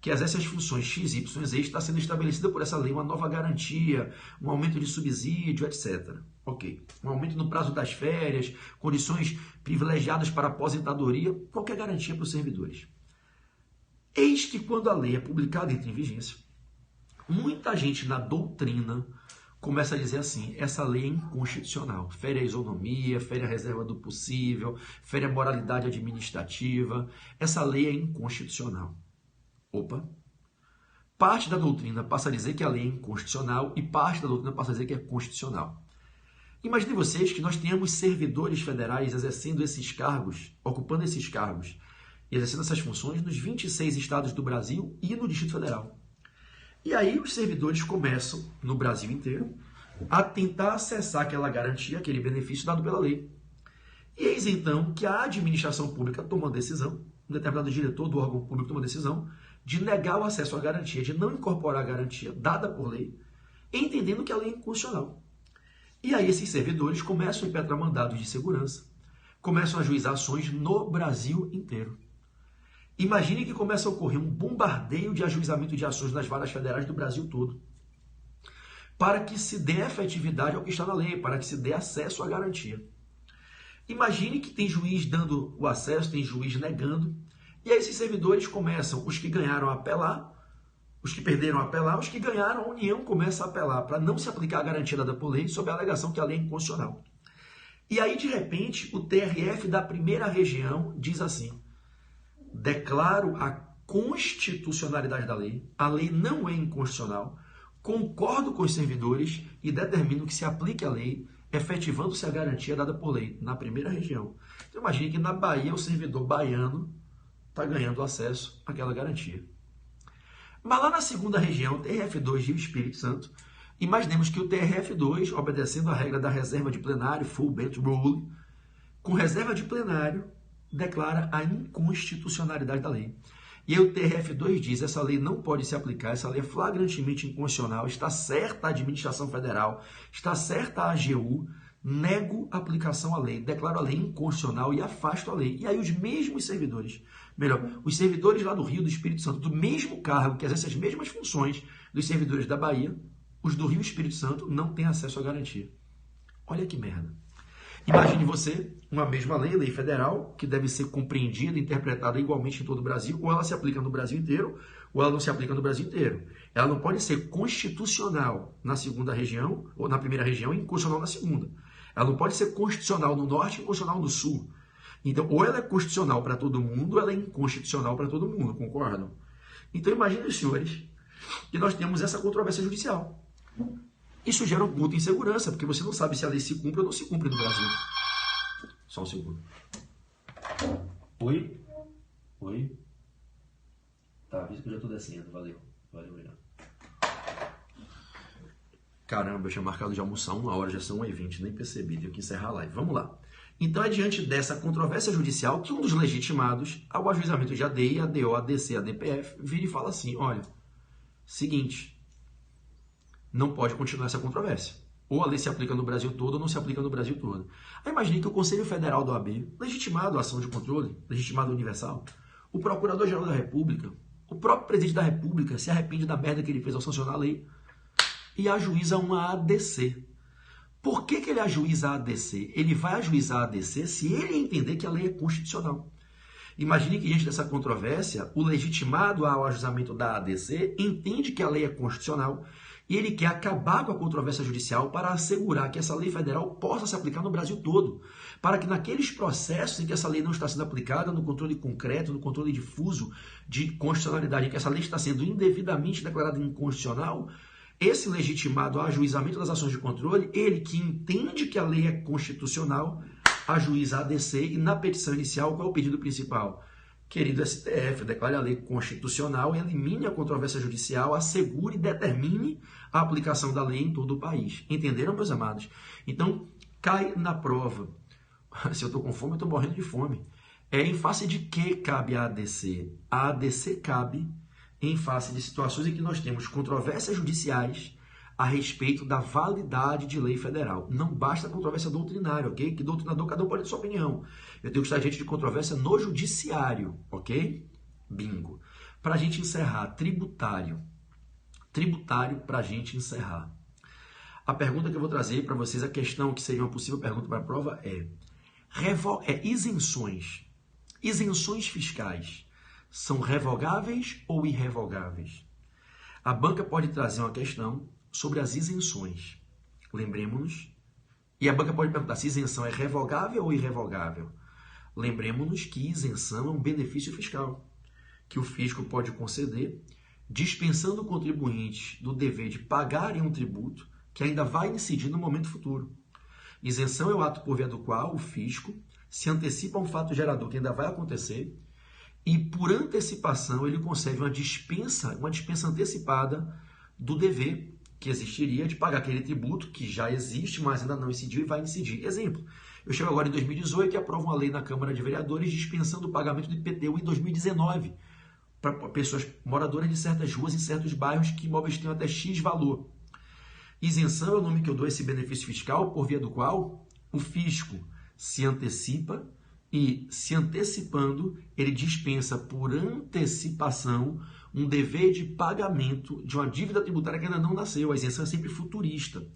que exercem as funções X, Y, Z, está sendo estabelecida por essa lei uma nova garantia, um aumento de subsídio, etc. Ok. Um aumento no prazo das férias, condições privilegiadas para aposentadoria, qualquer garantia para os servidores. Eis que quando a lei é publicada e entra em vigência, muita gente na doutrina começa a dizer assim, essa lei é inconstitucional, fere a isonomia, fere a reserva do possível, fere a moralidade administrativa, essa lei é inconstitucional. Opa, parte da doutrina passa a dizer que a lei é inconstitucional e parte da doutrina passa a dizer que é constitucional. Imaginem vocês que nós tenhamos servidores federais exercendo esses cargos, ocupando esses cargos, exercendo essas funções nos 26 estados do Brasil e no Distrito Federal. E aí os servidores começam, no Brasil inteiro, a tentar acessar aquela garantia, aquele benefício dado pela lei. E eis então que a administração pública toma uma decisão, um determinado diretor do órgão público toma uma decisão de negar o acesso à garantia, de não incorporar a garantia dada por lei, entendendo que a lei é inconstitucional. E aí esses servidores começam a impetrar mandados de segurança, começam a ajuizar ações no Brasil inteiro. Imagine que começa a ocorrer um bombardeio de ajuizamento de ações nas varas federais do Brasil todo, para que se dê efetividade ao que está na lei, para que se dê acesso à garantia. Imagine que tem juiz dando o acesso, tem juiz negando, e aí esses servidores começam, os que ganharam a apelar, os que perderam a apelar, os que ganharam a União começa a apelar para não se aplicar a garantia dada por lei sob a alegação que a lei é inconstitucional. E aí, de repente, o TRF da primeira região diz assim: declaro a constitucionalidade da lei, a lei não é inconstitucional, concordo com os servidores e determino que se aplique a lei, efetivando-se a garantia dada por lei na primeira região. Então imagine que na Bahia o servidor baiano está ganhando acesso àquela garantia. Mas lá na segunda região, TRF2 Rio Espírito Santo, imaginemos que o TRF2, obedecendo a regra da reserva de plenário, full bench rule, com reserva de plenário, declara a inconstitucionalidade da lei. E aí o TRF2 diz, essa lei não pode se aplicar, essa lei é flagrantemente inconstitucional, está certa a administração federal, está certa a AGU, nego a aplicação à lei, declaro a lei inconstitucional e afasto a lei. E aí os mesmos servidores, os servidores lá do Rio, do Espírito Santo, do mesmo cargo, que exercem as mesmas funções dos servidores da Bahia, os do Rio e Espírito Santo não têm acesso à garantia. Olha que merda. Imagine você, uma mesma lei, lei federal, que deve ser compreendida e interpretada igualmente em todo o Brasil, ou ela se aplica no Brasil inteiro, ou ela não se aplica no Brasil inteiro. Ela não pode ser constitucional na segunda região, ou na primeira região, e inconstitucional na segunda. Ela não pode ser constitucional no norte e inconstitucional no sul. Então, ou ela é constitucional para todo mundo, ou ela é inconstitucional para todo mundo, concordam? Então, imaginem os senhores que nós temos essa controvérsia judicial. Isso gera muita insegurança, porque você não sabe se a lei se cumpre ou não se cumpre no Brasil. Só um segundo. Oi? Oi? Tá, avisa que eu já tô descendo. Valeu. Valeu, obrigado. Caramba, eu tinha marcado de almoçar 1h, já são 1h20, nem percebi, tenho que encerrar a live. Vamos lá. Então é diante dessa controvérsia judicial que um dos legitimados ao ajuizamento de ADI, ADO, ADC, ADPF, vira e fala assim, olha, seguinte, não pode continuar essa controvérsia. Ou a lei se aplica no Brasil todo ou não se aplica no Brasil todo. Aí imagine que o Conselho Federal do OAB, legitimado a ação de controle, legitimado universal, o Procurador-Geral da República, o próprio Presidente da República se arrepende da merda que ele fez ao sancionar a lei e ajuiza uma ADC. Por que ele ajuiza a ADC? Ele vai ajuizar a ADC se ele entender que a lei é constitucional. Imagine que diante dessa controvérsia, o legitimado ao ajuizamento da ADC entende que a lei é constitucional e ele quer acabar com a controvérsia judicial para assegurar que essa lei federal possa se aplicar no Brasil todo, para que naqueles processos em que essa lei não está sendo aplicada, no controle concreto, no controle difuso de constitucionalidade, em que essa lei está sendo indevidamente declarada inconstitucional, esse legitimado ao ajuizamento das ações de controle, ele que entende que a lei é constitucional, ajuiza a ADC e na petição inicial, qual é o pedido principal? Querido STF, declare a lei constitucional, elimine a controvérsia judicial, assegure e determine a aplicação da lei em todo o país. Entenderam, meus amados? Então, cai na prova. Se eu estou com fome, eu estou morrendo de fome. Em face de que cabe a ADC? A ADC cabe em face de situações em que nós temos controvérsias judiciais a respeito da validade de lei federal. Não basta controvérsia doutrinária, ok? Que doutrinador, cada um pode ter sua opinião. Eu tenho que estar diante de controvérsia no judiciário, ok? Bingo. Para a gente encerrar, tributário. Tributário para a gente encerrar. A pergunta que eu vou trazer para vocês, a questão que seria uma possível pergunta para a prova é isenções. Isenções fiscais são revogáveis ou irrevogáveis? A banca pode trazer uma questão sobre as isenções. Lembremos-nos, e a banca pode perguntar se isenção é revogável ou irrevogável. Lembremos-nos que isenção é um benefício fiscal, que o fisco pode conceder dispensando o contribuinte do dever de pagarem um tributo que ainda vai incidir no momento futuro. Isenção é o ato por via do qual o fisco se antecipa a um fato gerador que ainda vai acontecer e, por antecipação, ele concede uma dispensa antecipada do dever que existiria de pagar aquele tributo que já existe, mas ainda não incidiu e vai incidir. Exemplo, eu chego agora em 2018 e aprovo uma lei na Câmara de Vereadores dispensando o pagamento do IPTU em 2019 para pessoas moradoras de certas ruas em certos bairros que imóveis tenham até X valor. Isenção é o nome que eu dou a esse benefício fiscal por via do qual o fisco se antecipa e, se antecipando, ele dispensa por antecipação um dever de pagamento de uma dívida tributária que ainda não nasceu. A isenção é sempre futurista.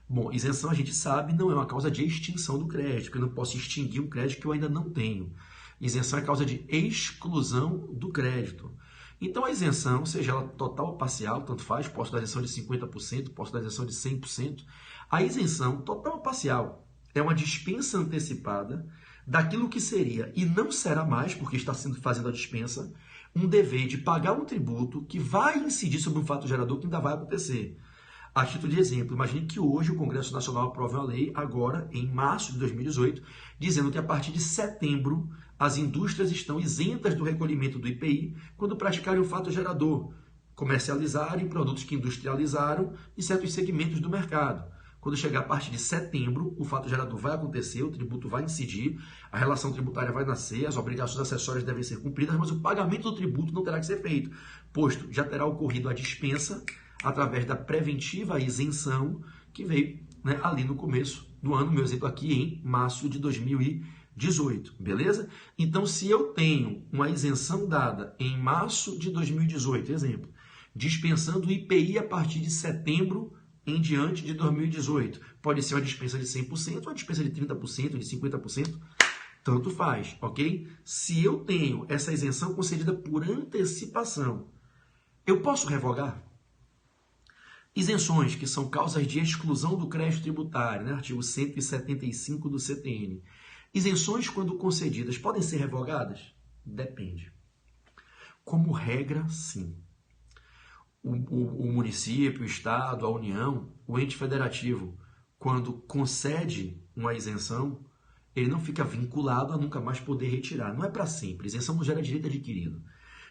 Bom, isenção a gente sabe não é uma causa de extinção do crédito, porque eu não posso extinguir um crédito que eu ainda não tenho. Isenção é causa de exclusão do crédito. Então a isenção, seja ela total ou parcial, tanto faz, posso dar isenção de 50%, posso dar isenção de 100%. A isenção total ou parcial é uma dispensa antecipada daquilo que seria e não será mais, porque está sendo fazendo a dispensa, um dever de pagar um tributo que vai incidir sobre um fato gerador que ainda vai acontecer. A título de exemplo, imagine que hoje o Congresso Nacional aprove uma lei, agora em março de 2018, dizendo que a partir de setembro as indústrias estão isentas do recolhimento do IPI quando praticarem um fato gerador, comercializarem produtos que industrializaram em certos segmentos do mercado. Quando chegar a partir de setembro, o fato gerador vai acontecer, o tributo vai incidir, a relação tributária vai nascer, as obrigações acessórias devem ser cumpridas, mas o pagamento do tributo não terá que ser feito, posto já terá ocorrido a dispensa através da preventiva isenção que veio, né, ali no começo do ano, meu exemplo aqui em março de 2018, beleza? Então, se eu tenho uma isenção dada em março de 2018, exemplo, dispensando o IPI a partir de setembro em diante de 2018, pode ser uma dispensa de 100%, uma dispensa de 30%, de 50%, tanto faz, ok? Se eu tenho essa isenção concedida por antecipação, eu posso revogar? Isenções, que são causas de exclusão do crédito tributário, né? Artigo 175 do CTN. Isenções, quando concedidas, podem ser revogadas? Depende. Como regra, sim. O município, o estado, a União, o ente federativo, quando concede uma isenção, ele não fica vinculado a nunca mais poder retirar. Não é para sempre. Isenção não gera direito adquirido.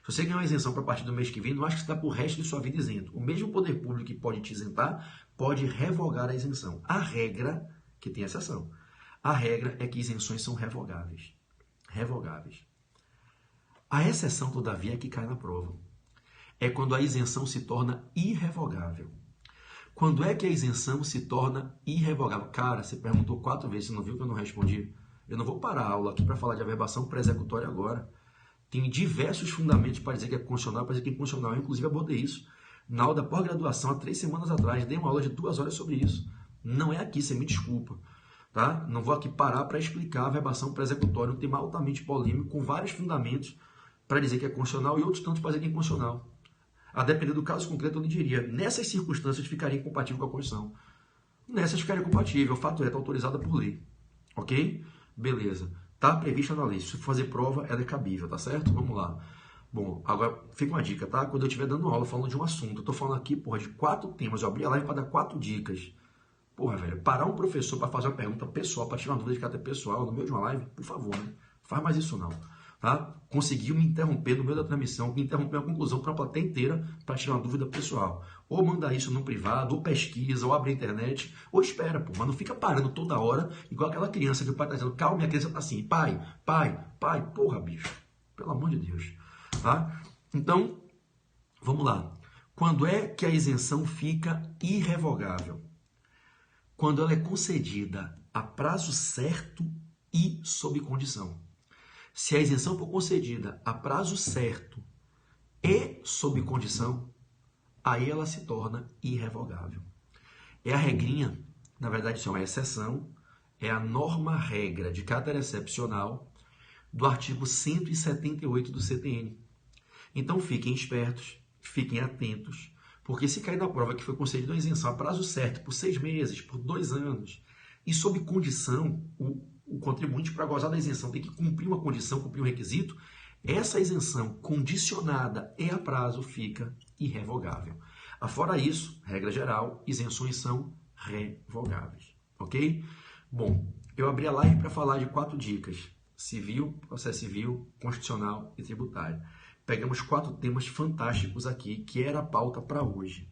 Se você ganhar uma isenção para a partir do mês que vem, não acho que você está por resto de sua vida isento. O mesmo poder público que pode te isentar, pode revogar a isenção. A regra, que tem exceção, a regra é que isenções são revogáveis. Revogáveis. A exceção, todavia, é que cai na prova. É quando a isenção se torna irrevogável. Quando é que a isenção se torna irrevogável? Cara, você perguntou 4 vezes, você não viu que eu não respondi? Eu não vou parar a aula aqui para falar de averbação pré-executória agora. Tem diversos fundamentos para dizer que é constitucional, para dizer que é inconstitucional. Eu, inclusive, abordei isso na aula da pós-graduação, há 3 semanas atrás. Dei uma aula de 2 horas sobre isso. Não é aqui, você me desculpa. Tá? Não vou aqui parar para explicar a averbação pré-executória. Um tema altamente polêmico, com vários fundamentos para dizer que é constitucional e outros tantos para dizer que é inconstitucional. A depender do caso concreto, eu lhe diria, nessas circunstâncias ficaria incompatível com a Constituição. Nessas ficaria compatível. O fato é, está autorizada por lei. Ok? Beleza. Está prevista na lei. Se for fazer prova, ela é cabível, tá certo? Vamos lá. Bom, agora fica uma dica, tá? Quando eu estiver dando aula falando de um assunto, eu estou falando aqui, porra, de 4 temas. Eu abri a live para dar 4 dicas. Porra, velho, parar um professor para fazer uma pergunta pessoal, para tirar uma dúvida de caráter pessoal no meio de uma live, por favor, né? Faz mais isso não. Tá? Conseguiu me interromper no meio da transmissão, me interromper a conclusão para a plateia inteira para tirar uma dúvida pessoal. Ou manda isso no privado, ou pesquisa, ou abre a internet, ou espera, pô, mas não fica parando toda hora, igual aquela criança que o pai está dizendo, calma, minha criança está assim, pai, porra, bicho, pelo amor de Deus. Tá? Então, vamos lá. Quando é que a isenção fica irrevogável? Quando ela é concedida a prazo certo e sob condição. Se a isenção for concedida a prazo certo e sob condição, aí ela se torna irrevogável. É a regrinha, na verdade isso é uma exceção, é a norma-regra de caráter excepcional do artigo 178 do CTN. Então fiquem espertos, fiquem atentos, porque se cair na prova que foi concedida uma isenção a prazo certo, por 6 meses, por 2 anos, e sob condição, o contribuinte, para gozar da isenção, tem que cumprir uma condição, cumprir um requisito, essa isenção condicionada e a prazo fica irrevogável. Afora isso, regra geral, isenções são revogáveis, ok? Bom, eu abri a live para falar de 4 dicas: civil, processo civil, constitucional e tributário. Pegamos 4 temas fantásticos aqui, que era a pauta para hoje.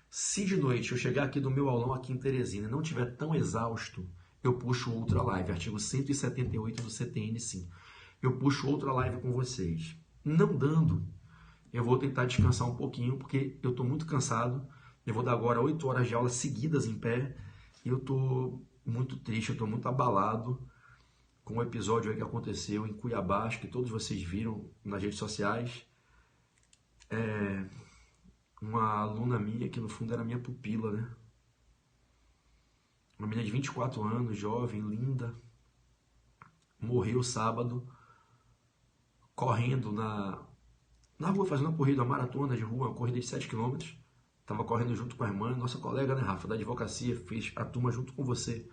Se de noite eu chegar aqui do meu aulão aqui em Teresina e não estiver tão exausto, eu puxo outra live, artigo 178 do CTN, sim. Eu puxo outra live com vocês. Não dando, eu vou tentar descansar um pouquinho, porque eu estou muito cansado. Eu vou dar agora 8 horas de aula seguidas em pé. E eu estou muito triste, eu estou muito abalado com o episódio aí que aconteceu em Cuiabá, acho que todos vocês viram nas redes sociais. Uma aluna minha, que no fundo era minha pupila, né? Uma menina de 24 anos, jovem, linda, morreu sábado, correndo na rua, fazendo uma corrida, uma maratona de rua, uma corrida de 7 km. Estava correndo junto com a irmã, nossa colega, né, Rafa, da advocacia, fez a turma junto com você.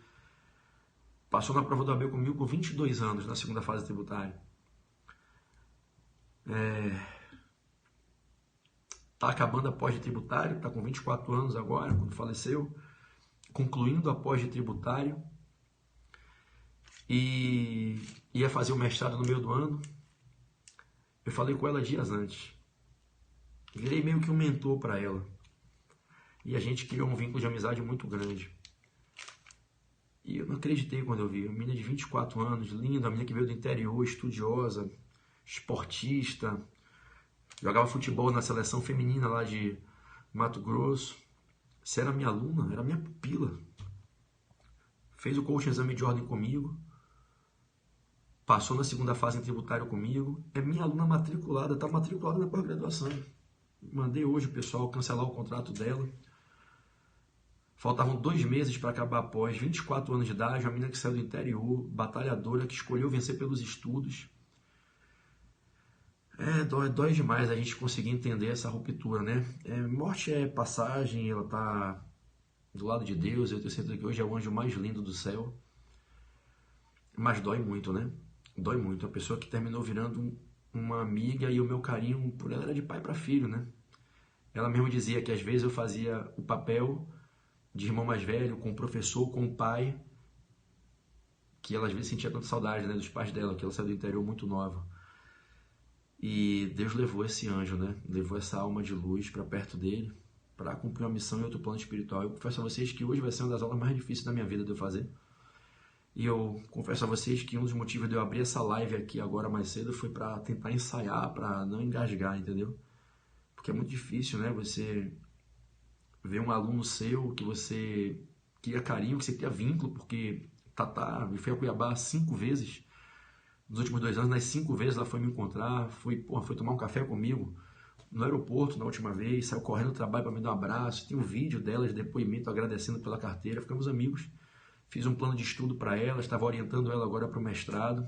Passou na prova do AB comigo com 22 anos, na segunda fase tributária. Está acabando a pós de tributário, está com 24 anos agora, quando faleceu, concluindo a pós de tributário. E ia fazer o mestrado no meio do ano. Eu falei com ela dias antes. Virei meio que um mentor para ela. E a gente criou um vínculo de amizade muito grande. E eu não acreditei quando eu vi. Uma menina de 24 anos, linda, uma menina que veio do interior, estudiosa, esportista, jogava futebol na seleção feminina lá de Mato Grosso. Você era minha aluna, era minha pupila. Fez o coaching exame de ordem comigo. Passou na segunda fase em tributário comigo. É minha aluna matriculada, está matriculada na pós-graduação. Mandei hoje o pessoal cancelar o contrato dela. Faltavam 2 meses para acabar a pós, 24 anos de idade, uma menina que saiu do interior, batalhadora, que escolheu vencer pelos estudos. Dói demais a gente conseguir entender essa ruptura, né? Morte é passagem, ela está do lado de Deus, eu tenho certeza que hoje é o anjo mais lindo do céu. Mas dói muito, né? Dói muito. A pessoa que terminou virando uma amiga, e o meu carinho por ela era de pai para filho, né? Ela mesma dizia que às vezes eu fazia o papel de irmão mais velho, com o professor, com o pai, que ela às vezes sentia tanta saudade, né, dos pais dela, que ela saiu do interior muito nova. E Deus levou esse anjo, né? Levou essa alma de luz para perto dele, para cumprir uma missão em outro plano espiritual. Eu confesso a vocês que hoje vai ser uma das aulas mais difíceis da minha vida de eu fazer. E eu confesso a vocês que um dos motivos de eu abrir essa live aqui agora mais cedo foi para tentar ensaiar, para não engasgar, entendeu? Porque é muito difícil, né? Você ver um aluno seu que você cria carinho, que você cria vínculo, porque Tatá foi a Cuiabá 5 vezes. Nos últimos 2 anos, nas 5 vezes ela foi me encontrar, foi tomar um café comigo no aeroporto na última vez, saiu correndo do trabalho para me dar um abraço. Tem um vídeo dela de depoimento agradecendo pela carteira, ficamos amigos. Fiz um plano de estudo para ela, estava orientando ela agora para o mestrado.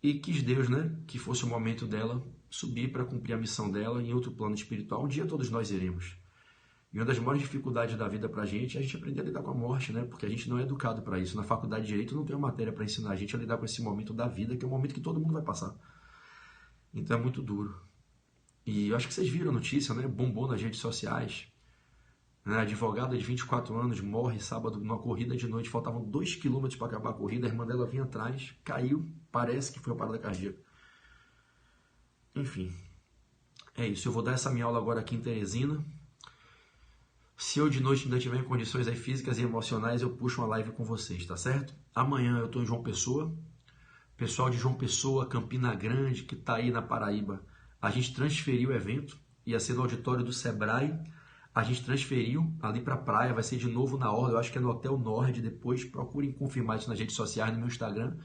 E quis Deus, né, que fosse o momento dela subir para cumprir a missão dela em outro plano espiritual. Um dia todos nós iremos. E uma das maiores dificuldades da vida para a gente é a gente aprender a lidar com a morte, né? Porque a gente não é educado para isso. Na faculdade de Direito não tem uma matéria para ensinar a gente a lidar com esse momento da vida, que é um momento que todo mundo vai passar. Então é muito duro. E eu acho que vocês viram a notícia, né? Bombou nas redes sociais. A advogada de 24 anos morre sábado numa corrida de noite. Faltavam 2 km para acabar a corrida. A irmã dela vinha atrás, caiu. Parece que foi uma parada cardíaca. Enfim, é isso. Eu vou dar essa minha aula agora aqui em Teresina. Se eu de noite ainda tiver em condições aí físicas e emocionais, eu puxo uma live com vocês, tá certo? Amanhã eu estou em João Pessoa. Pessoal de João Pessoa, Campina Grande, que está aí na Paraíba, a gente transferiu o evento. Ia ser no auditório do Sebrae. A gente transferiu ali para a praia, vai ser de novo na Orla, eu acho que é no Hotel Nord. Depois procurem confirmar isso nas redes sociais, no meu Instagram.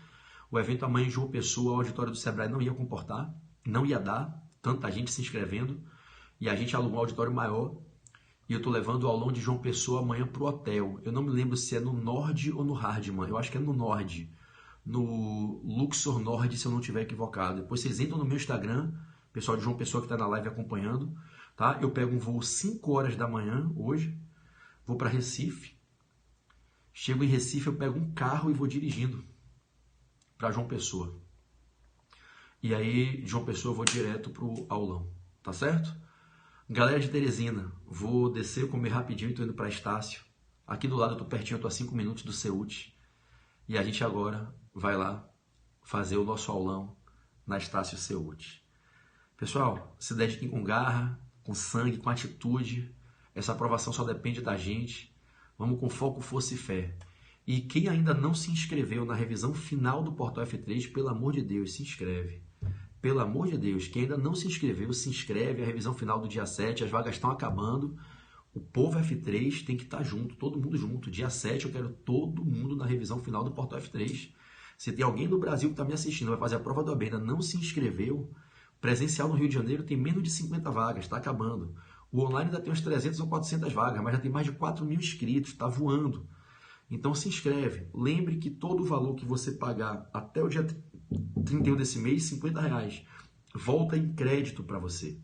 O evento amanhã em João Pessoa, o auditório do Sebrae não ia comportar, não ia dar tanta gente se inscrevendo. E a gente alugou um auditório maior. E eu estou levando o aulão de João Pessoa amanhã para o hotel. Eu não me lembro se é no Nord ou no Hardman. Eu acho que é no Nord. No Luxor Nord, se eu não estiver equivocado. Depois vocês entram no meu Instagram, pessoal de João Pessoa que está na live acompanhando. Tá? Eu pego um voo 5 horas da manhã hoje. Vou para Recife. Chego em Recife, eu pego um carro e vou dirigindo para João Pessoa. E aí, de João Pessoa, eu vou direto pro aulão, tá certo? Galera de Teresina, vou descer, comer rapidinho e tô indo para Estácio. Aqui do lado eu tô pertinho, eu tô a 5 minutos do Ceut. E a gente agora vai lá fazer o nosso aulão na Estácio Ceut. Pessoal, se dediquem com garra, com sangue, com atitude. Essa aprovação só depende da gente. Vamos com foco, força e fé. E quem ainda não se inscreveu na revisão final do Portal F3, pelo amor de Deus, se inscreve. Pelo amor de Deus, quem ainda não se inscreveu, se inscreve. A revisão final do dia 7, as vagas estão acabando. O povo F3 tem que estar junto, todo mundo junto. Dia 7 eu quero todo mundo na revisão final do Portal F3. Se tem alguém do Brasil que está me assistindo, vai fazer a prova do AB, ainda não se inscreveu, presencial no Rio de Janeiro tem menos de 50 vagas, está acabando. O online ainda tem uns 300 ou 400 vagas, mas já tem mais de 4 mil inscritos, está voando. Então se inscreve. Lembre que todo o valor que você pagar até o dia 31 desse mês, R$50, volta em crédito para você.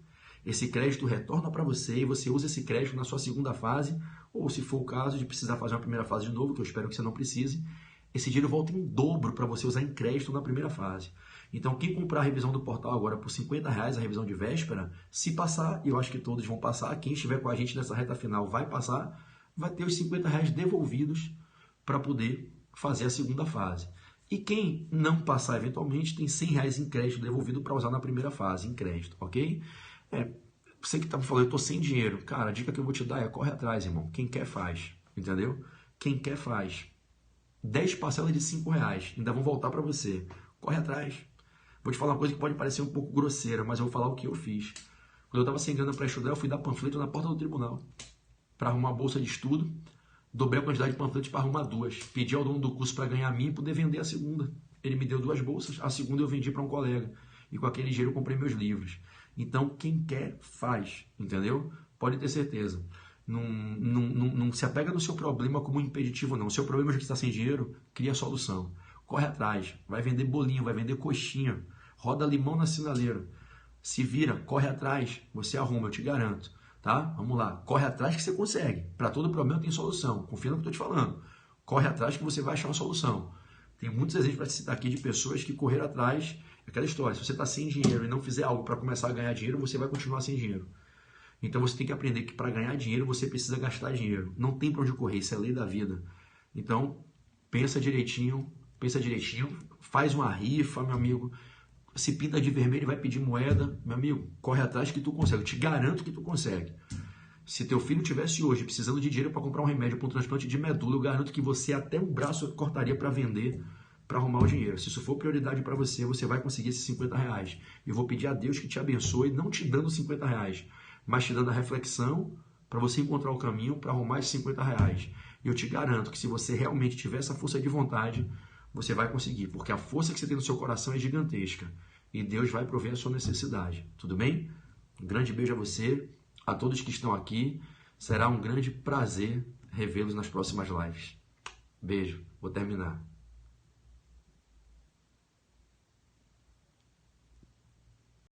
Esse crédito retorna para você e você usa esse crédito na sua segunda fase, ou se for o caso de precisar fazer uma primeira fase de novo, que eu espero que você não precise, esse dinheiro volta em dobro para você usar em crédito na primeira fase. Então quem comprar a revisão do portal agora por R$50, a revisão de véspera, se passar, e eu acho que todos vão passar, quem estiver com a gente nessa reta final vai passar, vai ter os R$50 devolvidos para poder fazer a segunda fase. E quem não passar eventualmente tem R$100 em crédito devolvido para usar na primeira fase, em crédito, ok? Você que tá me falando, eu tô sem dinheiro. Cara, a dica que eu vou te dar é corre atrás, irmão. Quem quer faz, entendeu? Quem quer faz. 10 parcelas de R$5, ainda vão voltar para você. Corre atrás. Vou te falar uma coisa que pode parecer um pouco grosseira, mas eu vou falar o que eu fiz. Quando eu estava sem grana para estudar, eu fui dar panfleto na porta do tribunal para arrumar uma bolsa de estudo. Dobrei a quantidade de panfletos para arrumar 2. Pedi ao dono do curso para ganhar a minha e poder vender a segunda. Ele me deu 2 bolsas, a segunda eu vendi para um colega. E com aquele dinheiro eu comprei meus livros. Então, quem quer, faz, entendeu? Pode ter certeza. Não se apega no seu problema como um impeditivo, não. O seu problema é que você está sem dinheiro, cria a solução. Corre atrás, vai vender bolinho, vai vender coxinha, roda limão na sinaleira. Se vira, corre atrás, você arruma, eu te garanto. Tá? Vamos lá, corre atrás que você consegue. Para todo problema tem solução. Confia no que eu estou te falando. Corre atrás que você vai achar uma solução. Tem muitos exemplos para citar aqui de pessoas que correram atrás. Aquela história, se você está sem dinheiro e não fizer algo para começar a ganhar dinheiro, você vai continuar sem dinheiro. Então você tem que aprender que para ganhar dinheiro você precisa gastar dinheiro. Não tem para onde correr, isso é lei da vida. Então, pensa direitinho, faz uma rifa, meu amigo. Se pinta de vermelho e vai pedir moeda, meu amigo, corre atrás que tu consegue. Eu te garanto que tu consegue. Se teu filho tivesse hoje precisando de dinheiro para comprar um remédio para um transplante de medula, eu garanto que você até um braço cortaria para vender, para arrumar o dinheiro. Se isso for prioridade para você, você vai conseguir esses R$50. Eu vou pedir a Deus que te abençoe, não te dando R$50, mas te dando a reflexão para você encontrar o caminho para arrumar esses R$50. E eu te garanto que se você realmente tiver essa força de vontade, você vai conseguir, porque a força que você tem no seu coração é gigantesca. E Deus vai prover a sua necessidade. Tudo bem? Um grande beijo a você, a todos que estão aqui. Será um grande prazer revê-los nas próximas lives. Beijo. Vou terminar.